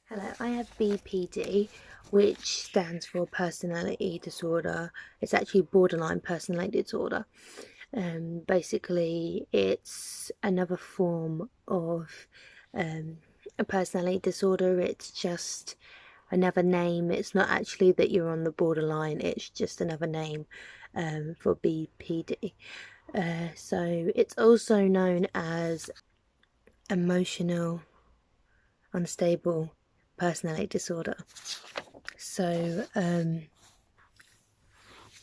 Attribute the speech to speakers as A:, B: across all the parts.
A: Hello, I have BPD, which stands for personality disorder. It's actually borderline personality disorder. Basically, it's another form of a personality disorder. It's just another name. It's not actually that you're on the borderline, it's just another name for BPD. So it's also known as emotional unstable personality disorder. So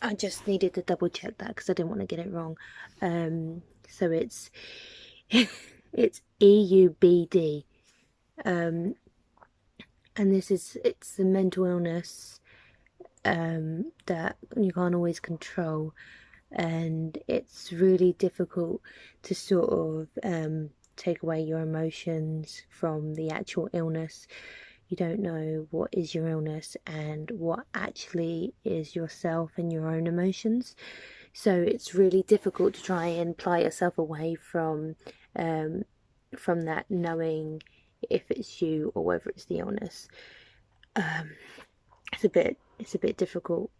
A: I just needed to double check that because I didn't want to get it wrong. So it's it's EUBD, and it's a mental illness that you can't always control, and it's really difficult to sort of take away your emotions from the actual illness. You don't know what is your illness and what actually is yourself and your own emotions. So it's really difficult to try and pry yourself away from that, knowing if it's you or whether it's the illness. Um, it's a bit difficult.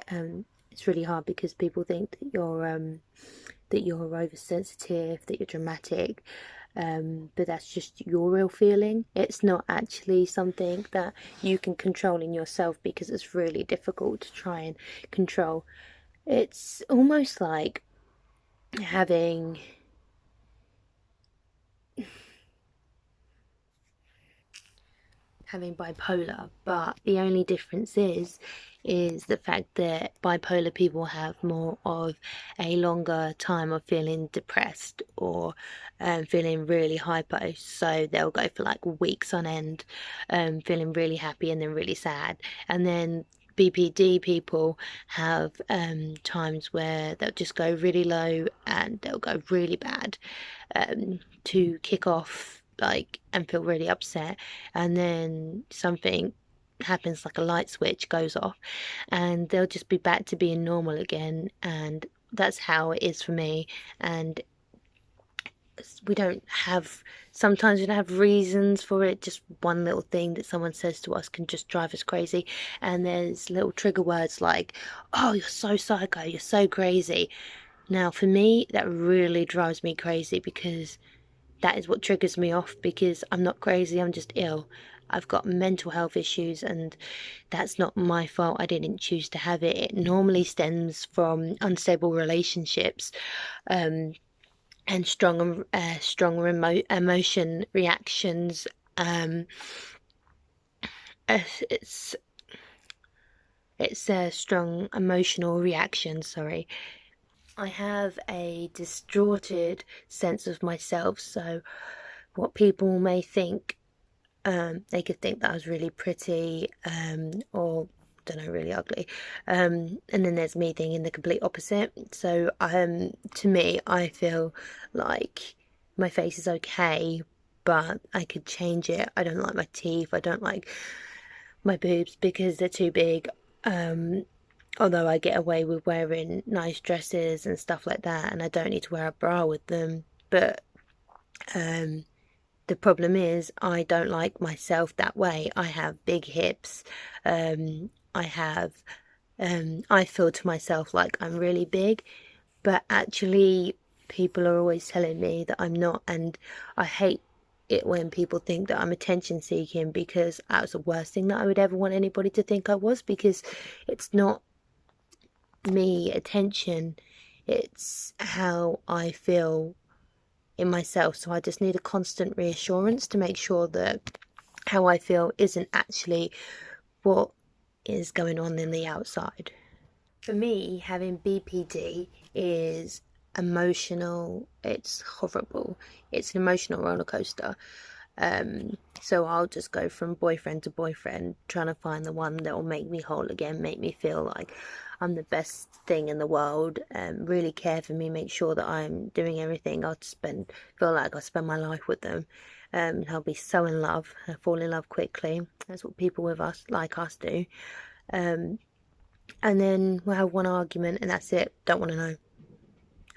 A: It's really hard because people think that you're oversensitive, that you're dramatic, but that's just your real feeling. It's not actually something that you can control in yourself because it's really difficult to try and control. It's almost like having bipolar, but the only difference is the fact that bipolar people have more of a longer time of feeling depressed or feeling really hypo. So they'll go for like weeks on end, feeling really happy and then really sad. And then BPD people have times where they'll just go really low and they'll go really bad to kick off, like, and feel really upset, and then something happens, like a light switch goes off and they'll just be back to being normal again. And that's how it is for me. And we don't have sometimes we don't have reasons for it. Just one little thing that someone says to us can just drive us crazy. And there's little trigger words like, oh, you're so psycho, you're so crazy. Now for me, that really drives me crazy because that is what triggers me off, because I'm not crazy, I'm just ill. I've got mental health issues and that's not my fault. I didn't choose to have it. It normally stems from unstable relationships, and strong emotion reactions. Um, it's a strong emotional reaction, sorry. I have a distorted sense of myself, so what people may think, they could think that I was really pretty, or don't know, really ugly. And then there's me thinking the complete opposite. So to me, I feel like my face is okay, but I could change it. I don't like my teeth. I don't like my boobs because they're too big. Although I get away with wearing nice dresses and stuff like that, and I don't need to wear a bra with them. But um, the problem is I don't like myself that way. I have big hips. I have, I feel to myself like I'm really big, but actually people are always telling me that I'm not, and I hate it when people think that I'm attention seeking, because that was the worst thing that I would ever want anybody to think I was, because it's not me attention, it's how I feel in myself. So I just need a constant reassurance to make sure that how I feel isn't actually what is going on in the outside. For me, having BPD is emotional. It's horrible. It's an emotional roller coaster. So I'll just go from boyfriend to boyfriend, trying to find the one that will make me whole again, make me feel like I'm the best thing in the world, really care for me, make sure that I'm doing everything. Feel like I'll spend my life with them. I'll be so in love, I fall in love quickly. That's what people with us, like us, do. Um, and then we'll have one argument and that's it. Don't want to know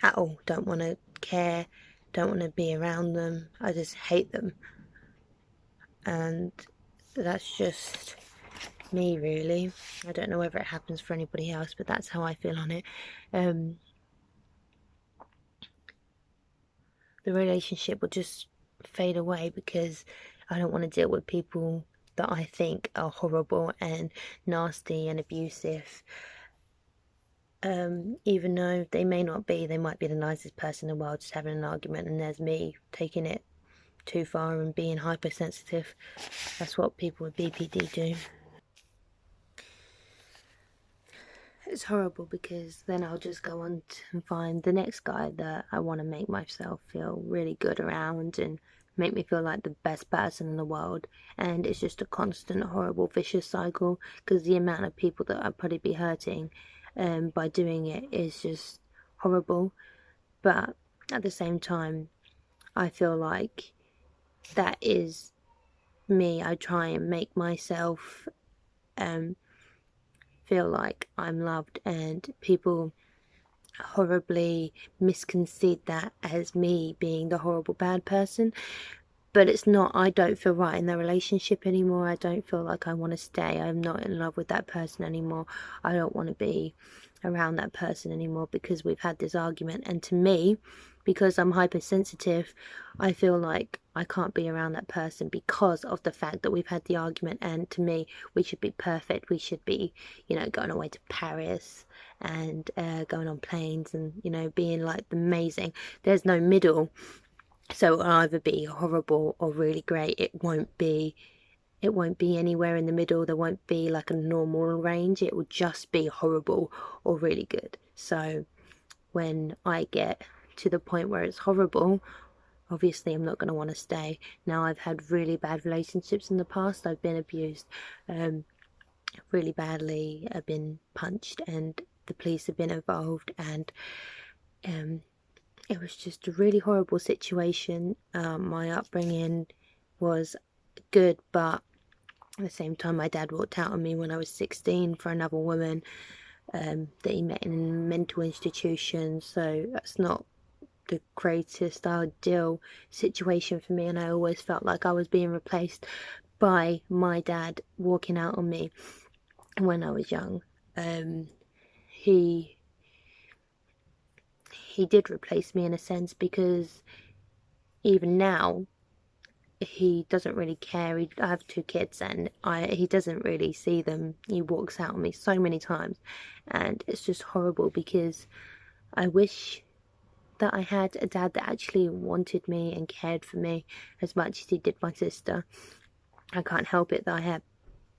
A: at all. Don't want to care. Don't want to be around them. I just hate them. And that's just me, really. I don't know whether it happens for anybody else, but that's how I feel on it. The relationship will just fade away because I don't want to deal with people that I think are horrible and nasty and abusive. Even though they may not be, they might be the nicest person in the world, just having an argument, and there's me taking it too far and being hypersensitive. That's what people with BPD do. It's horrible because then I'll just go on and find the next guy that I want to make myself feel really good around and make me feel like the best person in the world, and it's just a constant horrible vicious cycle because the amount of people that I'd probably be hurting by doing it is just horrible. But at the same time, I feel like that is me. I try and make myself feel like I'm loved, and people horribly misconceive that as me being the horrible bad person, but it's not. I don't feel right in the relationship anymore. I don't feel like I want to stay. I'm not in love with that person anymore. I don't want to be around that person anymore because we've had this argument, and to me, because I'm hypersensitive, I feel like I can't be around that person because of the fact that we've had the argument, and to me we should be perfect. We should be, you know, going away to Paris and going on planes and, you know, being like amazing. There's no middle, so it'll either be horrible or really great. It won't be anywhere in the middle. There won't be like a normal range. It will just be horrible or really good. So when I get to the point where it's horrible, obviously I'm not going to want to stay. Now, I've had really bad relationships in the past. I've been abused really badly. I've been punched and the police have been involved, and it was just a really horrible situation. My upbringing was good, but at the same time my dad walked out on me when I was 16 for another woman that he met in a mental institution, so that's not the greatest ideal situation for me, and I always felt like I was being replaced by my dad walking out on me when I was young. He did replace me in a sense, because even now he doesn't really care. I have 2 kids and he doesn't really see them. He walks out on me so many times, and it's just horrible because I wish that I had a dad that actually wanted me and cared for me as much as he did my sister. I can't help it that I have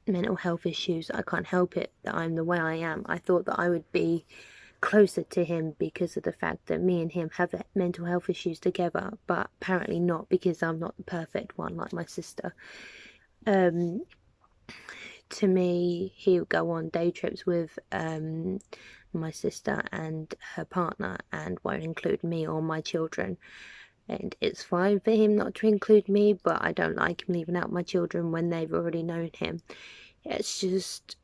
A: mental health issues. I can't help it that I'm the way I am. I thought that I would be closer to him because of the fact that me and him have mental health issues together, but apparently not, because I'm not the perfect one like my sister. To me, he would go on day trips with my sister and her partner and won't include me or my children. And it's fine for him not to include me, but I don't like him leaving out my children when they've already known him. It's just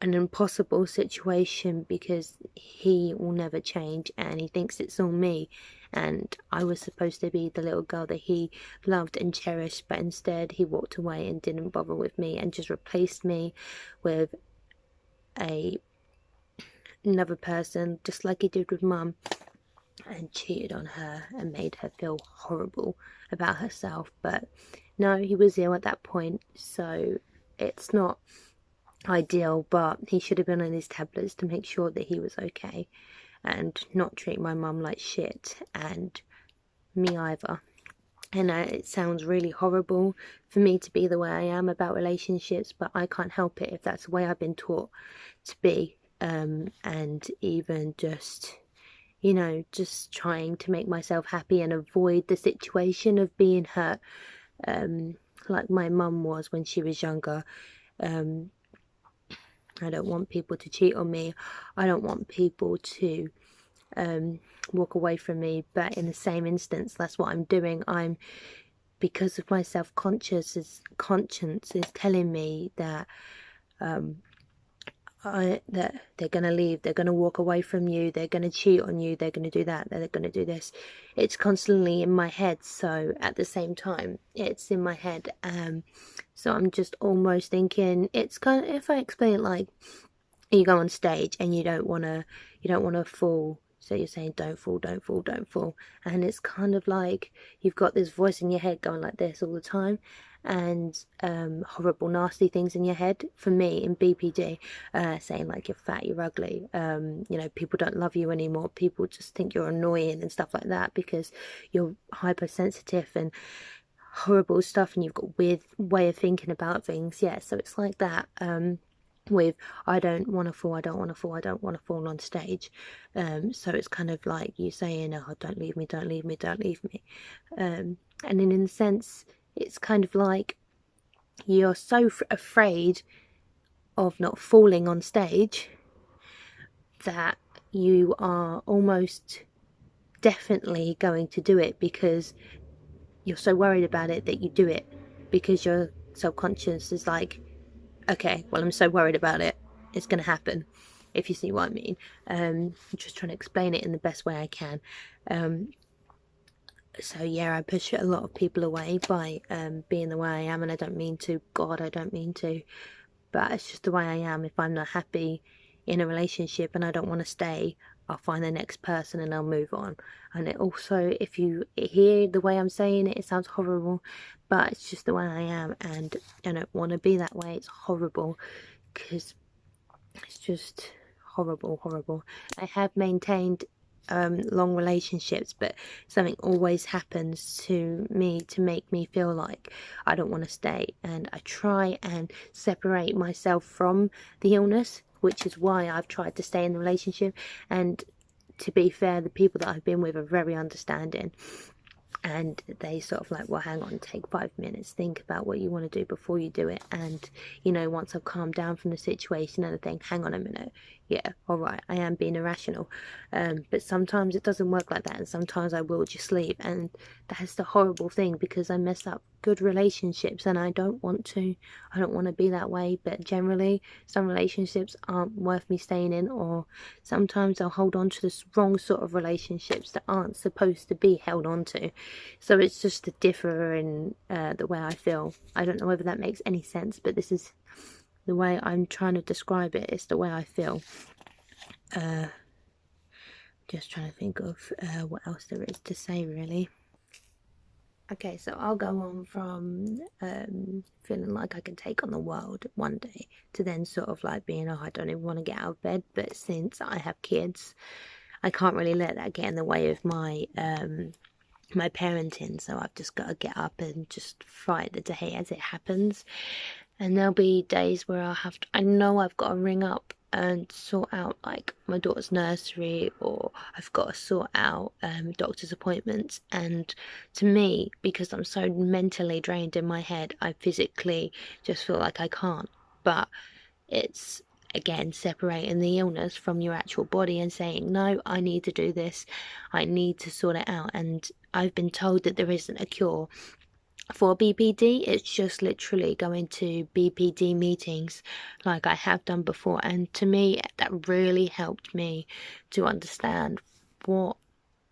A: an impossible situation because he will never change and he thinks it's all me, and I was supposed to be the little girl that he loved and cherished, but instead he walked away and didn't bother with me and just replaced me with another person, just like he did with Mum, and cheated on her and made her feel horrible about herself. But no, he was ill at that point, so it's not ideal, but he should have been on his tablets to make sure that he was okay and not treat my mum like shit, and me either. And it sounds really horrible for me to be the way I am about relationships, but I can't help it if that's the way I've been taught to be. And even just, you know, just trying to make myself happy and avoid the situation of being hurt, like my mum was when she was younger. I don't want people to cheat on me. I don't want people to walk away from me. But in the same instance, that's what I'm doing. Because of my self-conscious conscience is telling me that that they're going to leave, they're going to walk away from you, they're going to cheat on you, they're going to do that, they're going to do this. It's constantly in my head, so at the same time it's in my head. So I'm just almost thinking, it's kind of, if I explain it like, you go on stage and you don't want to fall, so you're saying don't fall, don't fall, don't fall, and it's kind of like you've got this voice in your head going like this all the time, and horrible nasty things in your head, for me in BPD, saying like you're fat, you're ugly, people don't love you anymore, people just think you're annoying and stuff like that because you're hypersensitive and horrible stuff, and you've got weird way of thinking about things. Yeah, so it's like that, with I don't want to fall, I don't want to fall, I don't want to fall on stage. So it's kind of like you saying, oh, don't leave me, don't leave me, don't leave me. And then in a sense, it's kind of like you're so afraid of not falling on stage that you are almost definitely going to do it, because you're so worried about it that you do it, because your subconscious is like, okay, well, I'm so worried about it, it's going to happen, if you see what I mean. I'm just trying to explain it in the best way I can. So yeah, I push a lot of people away by being the way I am, and I don't mean to, God, I don't mean to, but it's just the way I am. If I'm not happy in a relationship and I don't want to stay, I'll find the next person and I'll move on. And it also, if you hear the way I'm saying it, it sounds horrible, but it's just the way I am, and I don't want to be that way. It's horrible, because it's just horrible, horrible. I have maintained long relationships, but something always happens to me to make me feel like I don't want to stay, and I try and separate myself from the illness, which is why I've tried to stay in the relationship. And to be fair, the people that I've been with are very understanding, and they sort of like, well, hang on, take 5 minutes, think about what you want to do before you do it. And once I've calmed down from the situation and I think, hang on a minute, yeah, all right, I am being irrational, but sometimes it doesn't work like that, and sometimes I will just leave, and that's the horrible thing, because I mess up good relationships, and I don't want to be that way. But generally, some relationships aren't worth me staying in, or sometimes I'll hold on to the wrong sort of relationships that aren't supposed to be held on to. So it's just a differ in the way I feel. I don't know whether that makes any sense, but this is the way I'm trying to describe it. It's the way I feel. Just trying to think of what else there is to say, really. Okay, so I'll go on from feeling like I can take on the world one day to then sort of like being, oh, I don't even want to get out of bed. But since I have kids, I can't really let that get in the way of my my parenting, so I've just got to get up and just fight the day as it happens. And there'll be days where I know I've got to ring up and sort out like my daughter's nursery, or I've got to sort out doctor's appointments. And to me, because I'm so mentally drained in my head, I physically just feel like I can't. But it's, again, separating the illness from your actual body and saying, no, I need to do this, I need to sort it out. And I've been told that there isn't a cure for BPD. It's just literally going to BPD meetings like I have done before, and to me that really helped me to understand what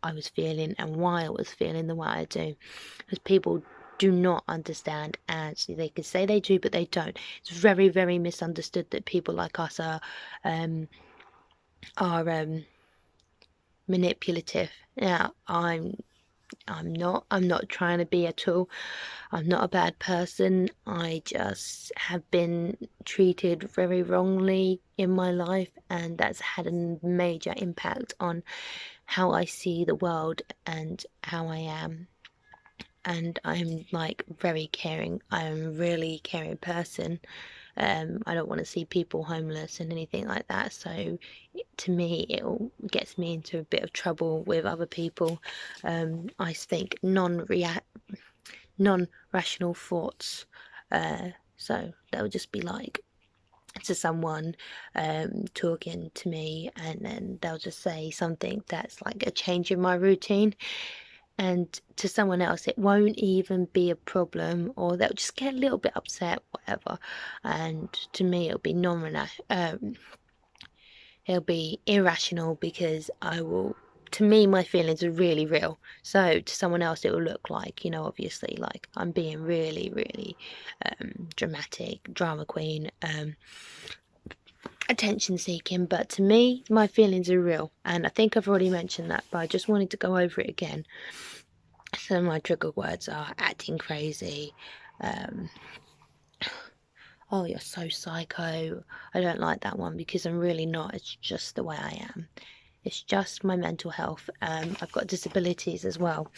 A: I was feeling and why I was feeling the way I do, because people do not understand, and they can say they do but they don't. It's very, very misunderstood that people like us are manipulative. Now, I'm not trying to be at all. I'm not a bad person. I just have been treated very wrongly in my life, and that's had a major impact on how I see the world and how I am. And I'm like very caring. I'm a really caring person. I don't want to see people homeless and anything like that. So to me, it all gets me into a bit of trouble with other people. I think non-rational thoughts. So they'll just be like to someone talking to me, and then they'll just say something that's like a change in my routine, and to someone else it won't even be a problem, or they'll just get a little bit upset, whatever, and to me it'll be it'll be irrational because to me, my feelings are really real. So to someone else, it will look like, obviously, like I'm being really, really dramatic, drama queen, attention seeking. But to me, my feelings are real. And I think I've already mentioned that, but I just wanted to go over it again. So my trigger words are acting crazy, oh, you're so psycho. I don't like that one because I'm really not. It's just the way I am. It's just my mental health. I've got disabilities as well.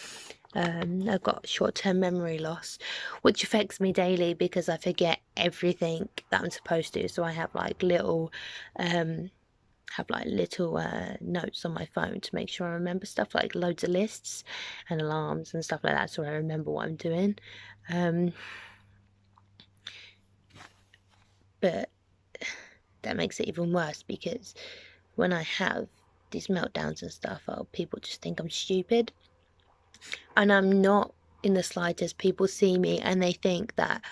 A: I've got short-term memory loss, which affects me daily because I forget everything that I'm supposed to. So I have like little notes on my phone to make sure I remember stuff, like loads of lists and alarms and stuff like that, so I remember what I'm doing. But that makes it even worse because when I have these meltdowns and stuff, people just think I'm stupid. And I'm not in the slightest. People see me and they think that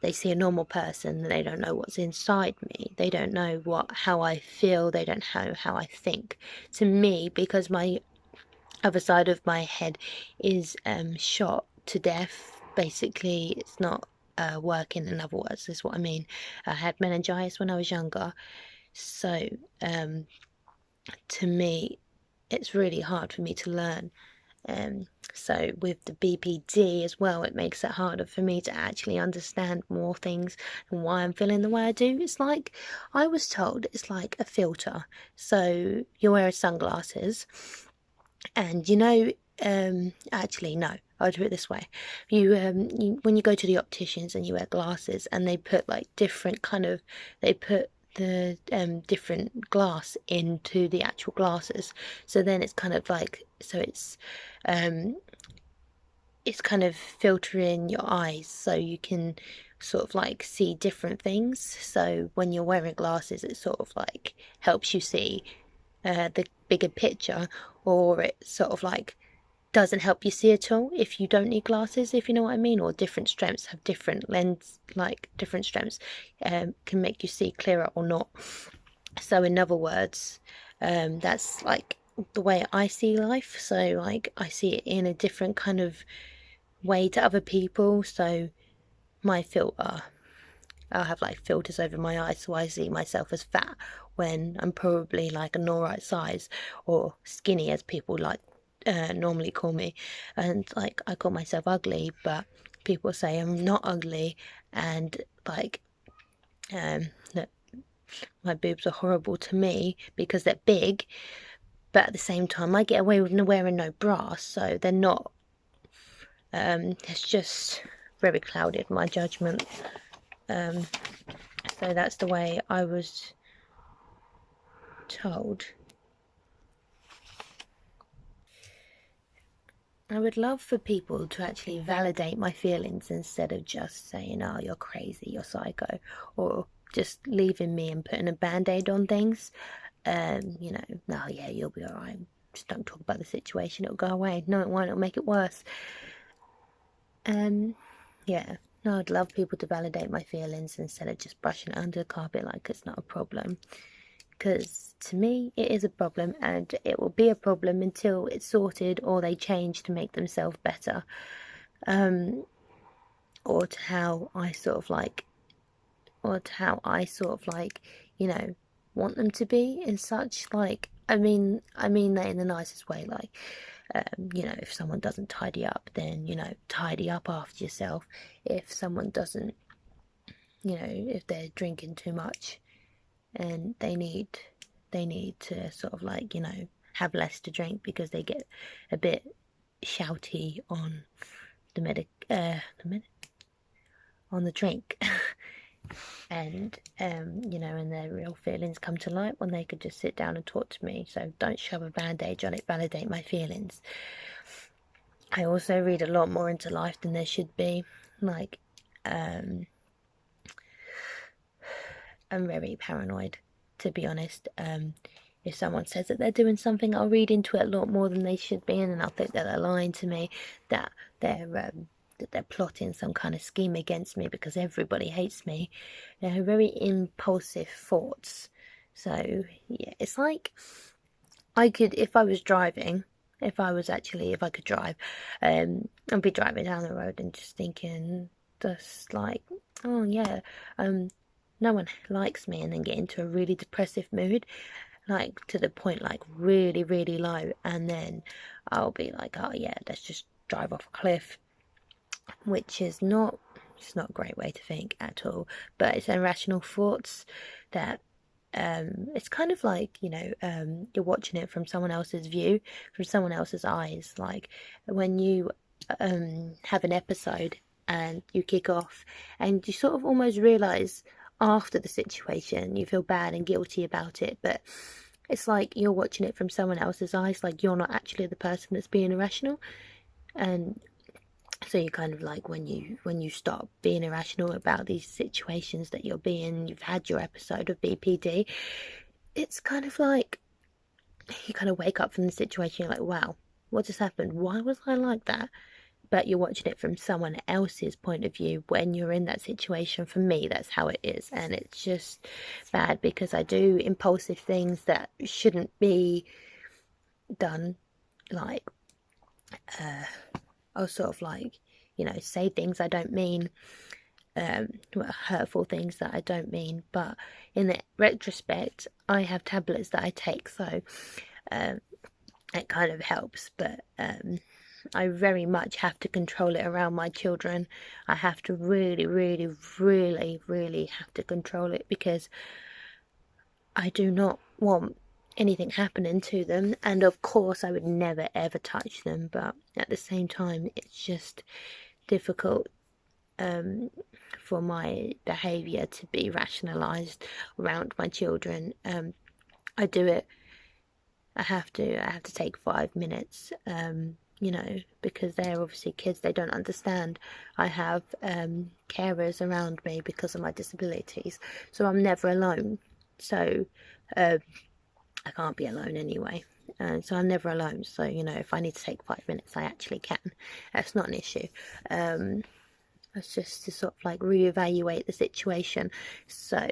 A: they see a normal person and they don't know what's inside me. They don't know how I feel. They don't know how I think. To me, because my other side of my head is shot to death, basically, it's not working. In other words, is what I mean. I had meningitis when I was younger, so to me, it's really hard for me to learn. So with the BPD as well, it makes it harder for me to actually understand more things and why I'm feeling the way I do. It's like, I was told it's like a filter. So you're wearing sunglasses and actually no, I'll do it this way. When you go to the opticians and you wear glasses and they put like they put the different glass into the actual glasses, so then it's kind of like, it's kind of filtering your eyes so you can sort of like see different things. So when you're wearing glasses, it sort of like helps you see the bigger picture, or it sort of like doesn't help you see at all if you don't need glasses, if you know what I mean. Or different strengths have different lens, like different strengths can make you see clearer or not. So in other words, that's like the way I see life. So like I see it in a different kind of way to other people. So my filter, I'll have like filters over my eyes, so I see myself as fat when I'm probably like an alright size, or skinny as people like normally call me. And like I call myself ugly, but people say I'm not ugly, and like that my boobs are horrible to me because they're big, but at the same time I get away with wearing no bra, so they're not. It's just very clouded, my judgment. So that's the way I was told. I would love for people to actually validate my feelings instead of just saying, oh, you're crazy, you're psycho, or just leaving me and putting a band-aid on things. No, yeah, you'll be alright. Just don't talk about the situation, it'll go away. No, it won't, it'll make it worse. Yeah, no, I'd love people to validate my feelings instead of just brushing it under the carpet like it's not a problem. Because to me, it is a problem, and it will be a problem until it's sorted or they change to make themselves better. Or to how I sort of like, want them to be and such. Like, I mean that in the nicest way. Like, if someone doesn't tidy up, then, tidy up after yourself. If someone doesn't, if they're drinking too much and they need to sort of like, have less to drink because they get a bit shouty on on the drink. And and their real feelings come to light when they could just sit down and talk to me. So don't shove a bandage on it, validate my feelings. I also read a lot more into life than there should be. Like, I'm very paranoid, to be honest. If someone says that they're doing something, I'll read into it a lot more than they should be, and then I'll think that they're lying to me, that they're plotting some kind of scheme against me because everybody hates me. They're very impulsive thoughts, So yeah, it's like I could, if I was driving, if I could drive, I'd be driving down the road and just thinking, just like, oh yeah, um, no one likes me, and then get into a really depressive mood, like to the point like really, really low, and then I'll be like, oh yeah, let's just drive off a cliff, which is not, it's not a great way to think at all, but it's irrational thoughts that it's kind of like, you're watching it from someone else's view, from someone else's eyes. Like when you have an episode and you kick off and you sort of almost realize after the situation you feel bad and guilty about it, but it's like you're watching it from someone else's eyes, like you're not actually the person that's being irrational. And so you kind of like, when you stop being irrational about these situations that you've had your episode of BPD, it's kind of like you kind of wake up from the situation, you're like, wow, what just happened? Why was I like that? But you're watching it from someone else's point of view when you're in that situation. For me, that's how it is, and it's just bad because I do impulsive things that shouldn't be done. Like I'll sort of like, say things I don't mean, hurtful things that I don't mean. But in the retrospect, I have tablets that I take, so it kind of helps. But I very much have to control it around my children. I have to really, really, really, really have to control it because I do not want anything happening to them. And of course, I would never ever touch them. But at the same time, it's just difficult for my behaviour to be rationalised around my children. I do it. I have to take 5 minutes. Because they're obviously kids, they don't understand. I have carers around me because of my disabilities, so I'm never alone. So I can't be alone anyway. So I'm never alone. So, if I need to take 5 minutes, I actually can. That's not an issue. It's just to sort of like reevaluate the situation. So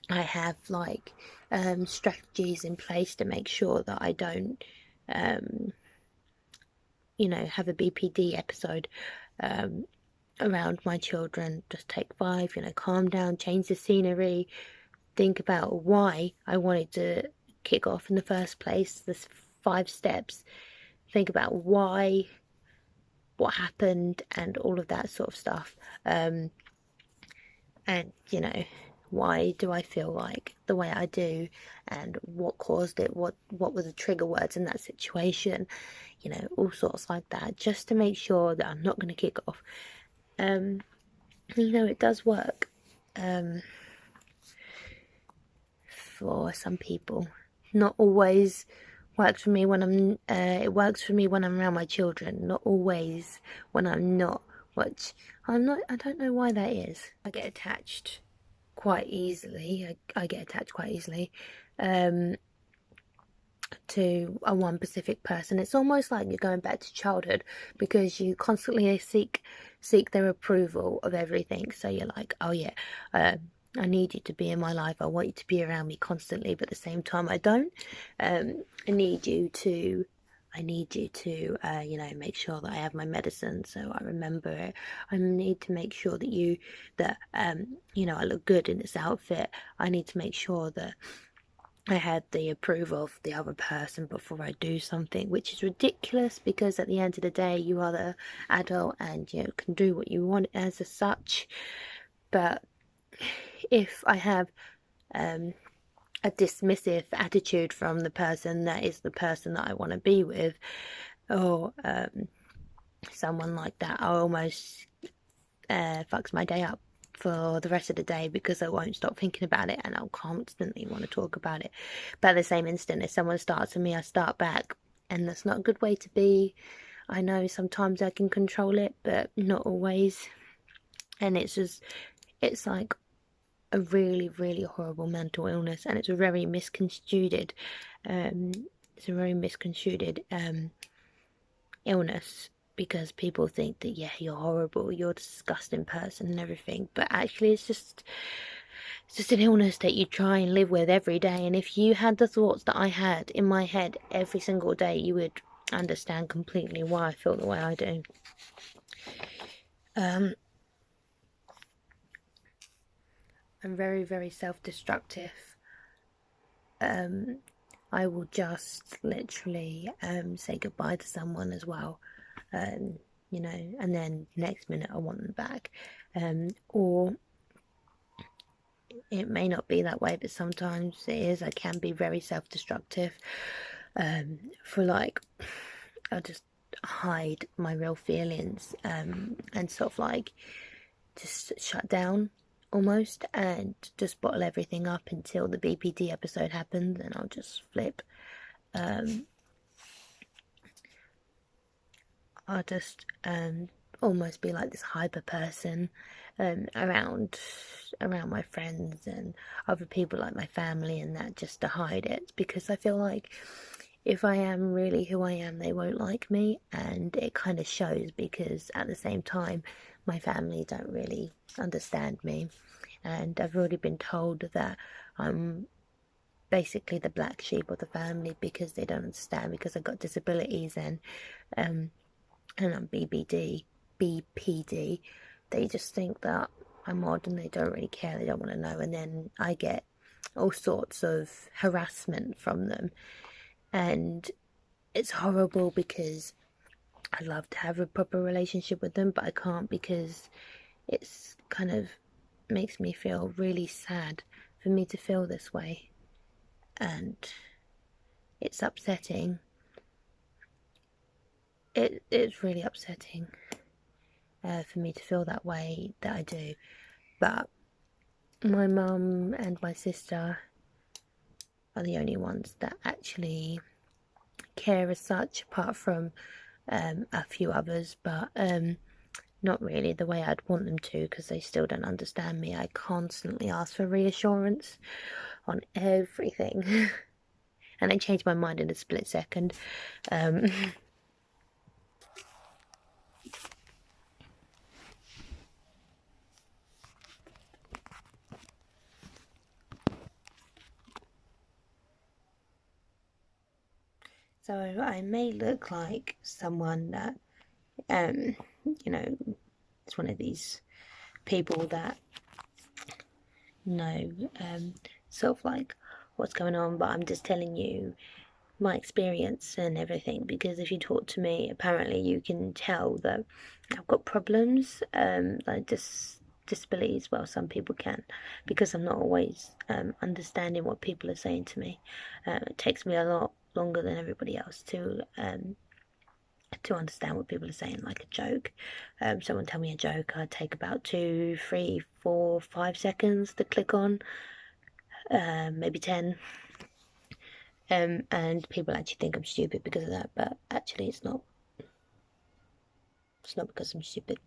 A: I have like strategies in place to make sure that I don't have a BPD episode around my children. Just take 5, calm down, change the scenery, think about why I wanted to kick off in the first place. There's 5 steps. Think about why, what happened, and all of that sort of stuff. And why do I feel like the way I do, and what caused it, what were the trigger words in that situation, all sorts like that, just to make sure that I'm not going to kick off. It does work for some people. Not always works for me when it works for me when I'm around my children, not always when I'm not, which I don't know why that is. I get attached quite easily. I get attached quite easily to a one specific person. It's almost like you're going back to childhood because you constantly seek their approval of everything. So you're like, oh yeah, I need you to be in my life. I want you to be around me constantly, but at the same time, I don't. I need you to make sure that I have my medicine so I remember it. I need to make sure that I look good in this outfit. I need to make sure that I had the approval of the other person before I do something, which is ridiculous because at the end of the day, you are the adult and can do what you want as such. But if I have a dismissive attitude from the person that is the person that I want to be with, or someone like that, I almost fucks my day up for the rest of the day because I won't stop thinking about it and I'll constantly want to talk about it. But at the same instant, if someone starts with me, I start back, and that's not a good way to be. I know sometimes I can control it, but not always. And it's like a really, really horrible mental illness, and it's a very misconstrued illness, because people think that, yeah, you're horrible, you're a disgusting person and everything, but actually it's just it's just an illness that you try and live with every day. And if you had the thoughts that I had in my head every single day, you would understand completely why I feel the way I do. I'm very, very self-destructive. I will just literally say goodbye to someone as well, you know, and then next minute I want them back. Or it may not be that way, but sometimes it is. I can be very self-destructive. For like, I'll just hide my real feelings, and sort of like just shut down almost, and just bottle everything up until the BPD episode happens, and I'll just flip. I'll just almost be like this hyper person around my friends and other people, like my family and that, just to hide it, because I feel like if I am really who I am, they won't like me, and it kind of shows, because at the same time my family don't really understand me, and I've already been told that I'm basically the black sheep of the family because they don't understand, because I've got disabilities, and I'm BPD. They just think that I'm odd and they don't really care, they don't want to know, and then I get all sorts of harassment from them, and it's horrible because I love to have a proper relationship with them, but I can't, because it's kind of makes me feel really sad for me to feel this way, and it's upsetting. It's really upsetting for me to feel that way that I do. But my mum and my sister are the only ones that actually care as such, apart from a few others, but not really the way I'd want them to, because they still don't understand me. I constantly ask for reassurance on everything and I change my mind in a split second. So I may look like someone that, you know, it's one of these people that know sort of like what's going on, but I'm just telling you my experience and everything, because if you talk to me, apparently you can tell that I've got problems, like disabilities. Well, some people can, because I'm not always understanding what people are saying to me. It takes me a lot longer than everybody else to understand what people are saying, like a joke. Someone tell me a joke, I take about 2, 3, 4, 5 seconds to click on, maybe 10. And people actually think I'm stupid because of that, but actually it's not. It's not because I'm stupid.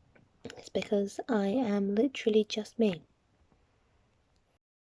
A: It's because I am literally just me.